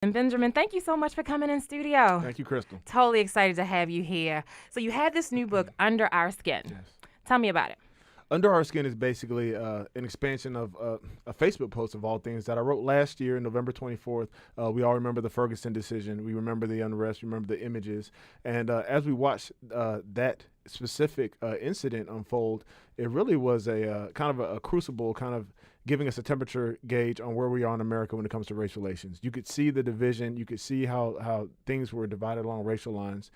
And Benjamin, thank you so much for coming in studio. Thank you, Crystal. Totally excited to have you here. So you had this new book, Under Our Skin. Yes. Tell me about it. Under Our Skin is basically an expansion of a Facebook post of all things that I wrote last year, November 24th. We all remember the Ferguson decision. We remember the unrest. We remember the images. And as we watched that specific incident unfold, it really was a kind of a crucible, kind of giving us a temperature gauge on where we are in America when it comes to race relations. You could see the division. You could see how things were divided along racial lines.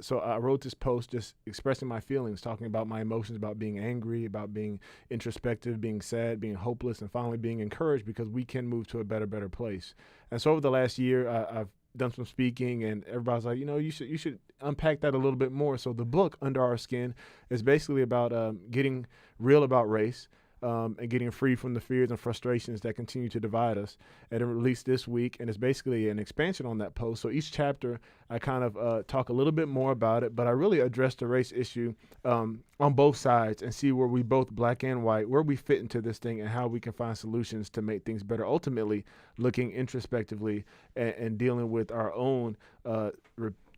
So I wrote this post just expressing my feelings, talking about my emotions, about being angry, about being introspective, being sad, being hopeless, and finally being encouraged because we can move to a better place. And so over the last year, I've done some speaking, and everybody's like, you should unpack that a little bit more. So the book Under Our Skin is basically about getting real about race. And getting free from the fears and frustrations that continue to divide us. And it released this week, and it's basically an expansion on that post. So each chapter, I kind of talk a little bit more about it, but I really address the race issue on both sides and see where we both, black and white, where we fit into this thing and how we can find solutions to make things better. Ultimately, looking introspectively and dealing with our own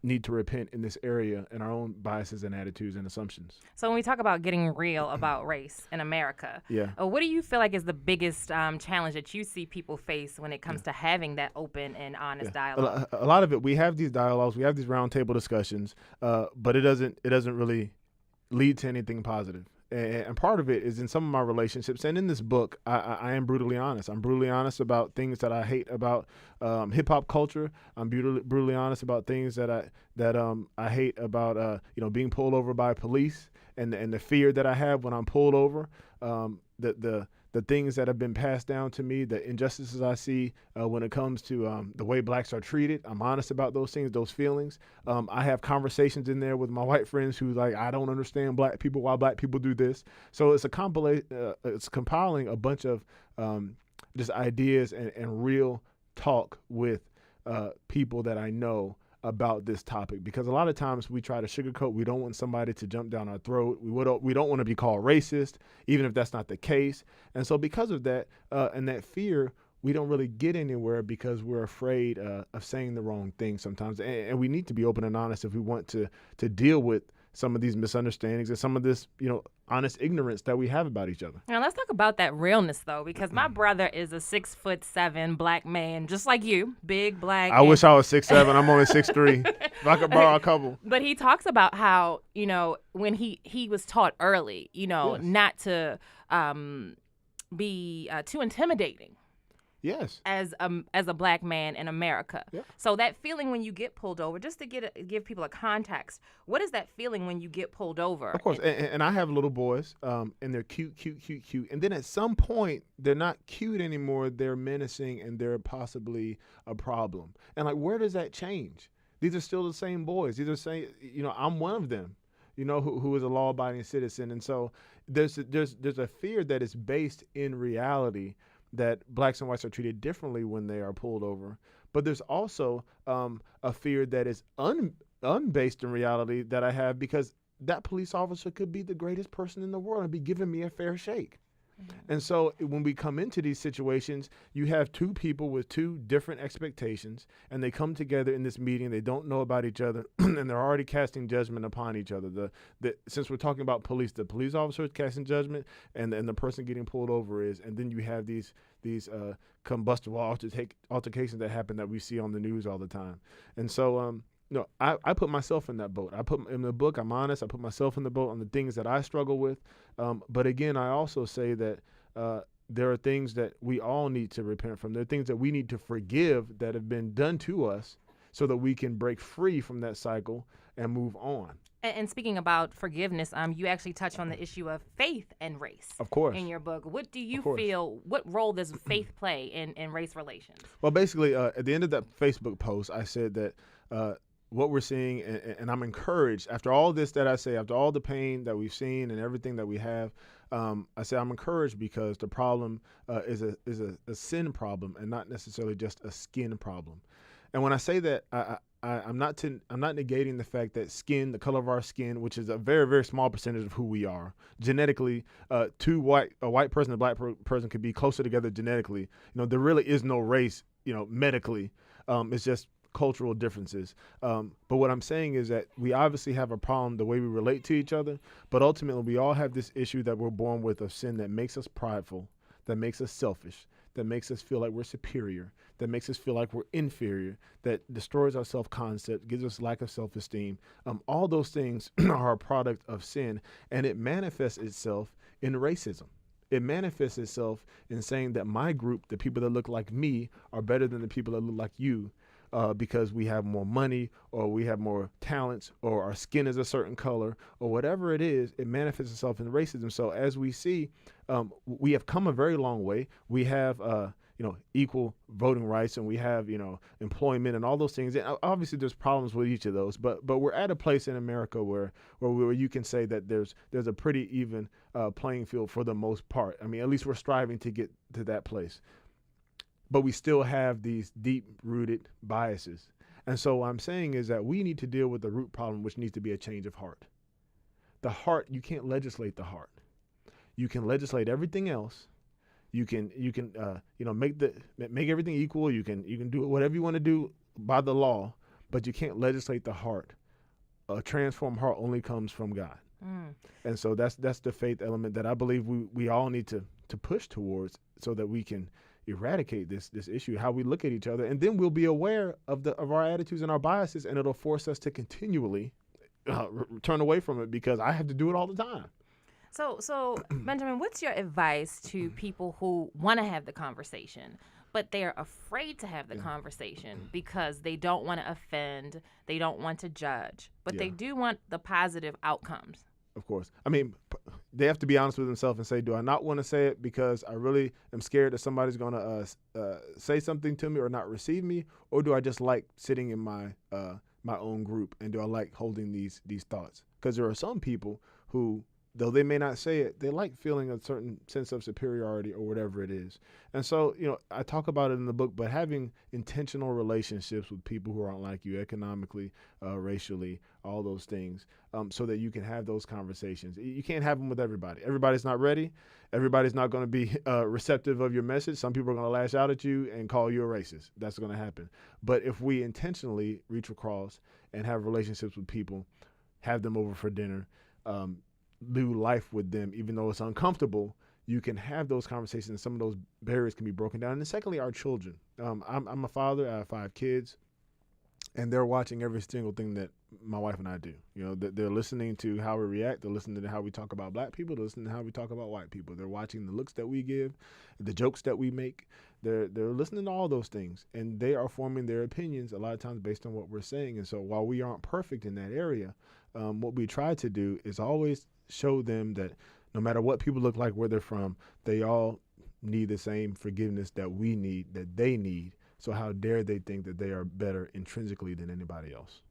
need to repent in this area and our own biases and attitudes and assumptions. So when we talk about getting real about race in America, Yeah. What do you feel like is the biggest challenge that you see people face when it comes to having that open and honest dialogue? A lot of it, we have these dialogues, we have these roundtable discussions, but it doesn't really lead to anything positive. And part of it is in some of my relationships, and in this book, I am brutally honest. I'm brutally honest about things that I hate about hip hop culture. I'm brutally honest about things that I hate about being pulled over by police and the fear that I have when I'm pulled over. The things that have been passed down to me, the injustices I see when it comes to the way blacks are treated. I'm honest about those things, those feelings. I have conversations in there with my white friends who like, I don't understand black people, why black people do this. So it's a compilation. It's compiling a bunch of just ideas and real talk with people that I know about this topic, because a lot of times we try to sugarcoat. We don't want somebody to jump down our throat. We don't want to be called racist, even if that's not the case. And so because of that and that fear, we don't really get anywhere because we're afraid of saying the wrong thing sometimes. And we need to be open and honest if we want to deal with some of these misunderstandings and some of this, honest ignorance that we have about each other. Now let's talk about that realness, though, because my brother is a 6'7" black man, just like you, big black. I wish I was 6'7". I'm only 6'3". If I could borrow a couple. But he talks about how when he was taught early, Yes. not to be too intimidating. Yes. As a black man in America. Yeah. So that feeling when you get pulled over, just to give people a context, what is that feeling when you get pulled over? Of course, and I have little boys, and they're cute, and then at some point they're not cute anymore. They're menacing, and they're possibly a problem. And like, where does that change? These are still the same boys. These are saying, I'm one of them, who is a law-abiding citizen, and so there's a fear that is based in reality that blacks and whites are treated differently when they are pulled over. But there's also a fear that is unbased in reality that I have, because that police officer could be the greatest person in the world and be giving me a fair shake. Mm-hmm. And so when we come into these situations, you have two people with two different expectations, and they come together in this meeting. They don't know about each other, and they're already casting judgment upon each other. Since we're talking about police, the police officer is casting judgment, and the person getting pulled over is, and then you have these combustible altercations that happen that we see on the news all the time. And so I put myself in that boat. I put in the book, I'm honest, I put myself in the boat on the things that I struggle with. But again, I also say that there are things that we all need to repent from. There are things that we need to forgive that have been done to us so that we can break free from that cycle and move on. And speaking about forgiveness, you actually touch on the issue of faith and race. Of course. In your book. What do you feel, what role does faith play in race relations? Well, basically, at the end of that Facebook post, I said that what we're seeing, and I'm encouraged after all this that I say, after all the pain that we've seen and everything that we have, I say I'm encouraged because the problem is a sin problem and not necessarily just a skin problem. And when I say that, I'm not negating the fact that skin, the color of our skin, which is a very, very small percentage of who we are, genetically, a white person and a black person could be closer together genetically. There really is no race, medically. It's just cultural differences. But what I'm saying is that we obviously have a problem the way we relate to each other, but ultimately we all have this issue that we're born with of sin that makes us prideful, that makes us selfish, that makes us feel like we're superior, that makes us feel like we're inferior, that destroys our self-concept, gives us lack of self-esteem. All those things are a product of sin, and it manifests itself in racism. It manifests itself in saying that my group, the people that look like me, are better than the people that look like you, because we have more money or we have more talents or our skin is a certain color or whatever it is. It manifests itself in racism. So as we see, we have come a very long way. We have equal voting rights, and we have employment and all those things. And obviously there's problems with each of those, but we're at a place in America where you can say that there's a pretty even playing field for the most part. I mean, at least we're striving to get to that place. But we still have these deep-rooted biases. And so what I'm saying is that we need to deal with the root problem, which needs to be a change of heart. The heart, you can't legislate the heart. You can legislate everything else. You can make everything equal. You can do whatever you want to do by the law, but you can't legislate the heart. A transformed heart only comes from God. And so that's the faith element that I believe we all need to push towards, so that we can eradicate this issue, how we look at each other, and then we'll be aware of our attitudes and our biases, and it'll force us to continually turn away from it, because I have to do it all the time. So Benjamin, what's your advice to people who want to have the conversation, but they're afraid to have the conversation because they don't want to offend, they don't want to judge, but they do want the positive outcomes? Of course. I mean, they have to be honest with themselves and say, do I not want to say it because I really am scared that somebody's going to say something to me or not receive me? Or do I just like sitting in my own group, and do I like holding these thoughts? Because there are some people who, though they may not say it, they like feeling a certain sense of superiority or whatever it is. And so, I talk about it in the book, but having intentional relationships with people who aren't like you economically, racially, all those things, so that you can have those conversations. You can't have them with everybody. Everybody's not ready. Everybody's not going to be receptive of your message. Some people are going to lash out at you and call you a racist. That's going to happen. But if we intentionally reach across and have relationships with people, have them over for dinner, do life with them, even though it's uncomfortable, you can have those conversations, and some of those barriers can be broken down. And then secondly, our children. I'm a father. I have 5 kids, and they're watching every single thing that my wife and I do. They're listening to how we react. They're listening to how we talk about black people. They're listening to how we talk about white people. They're watching the looks that we give, the jokes that we make. They're listening to all those things, and they are forming their opinions a lot of times based on what we're saying. And so while we aren't perfect in that area, what we try to do is always show them that no matter what people look like, where they're from, they all need the same forgiveness that we need, that they need. So how dare they think that they are better intrinsically than anybody else?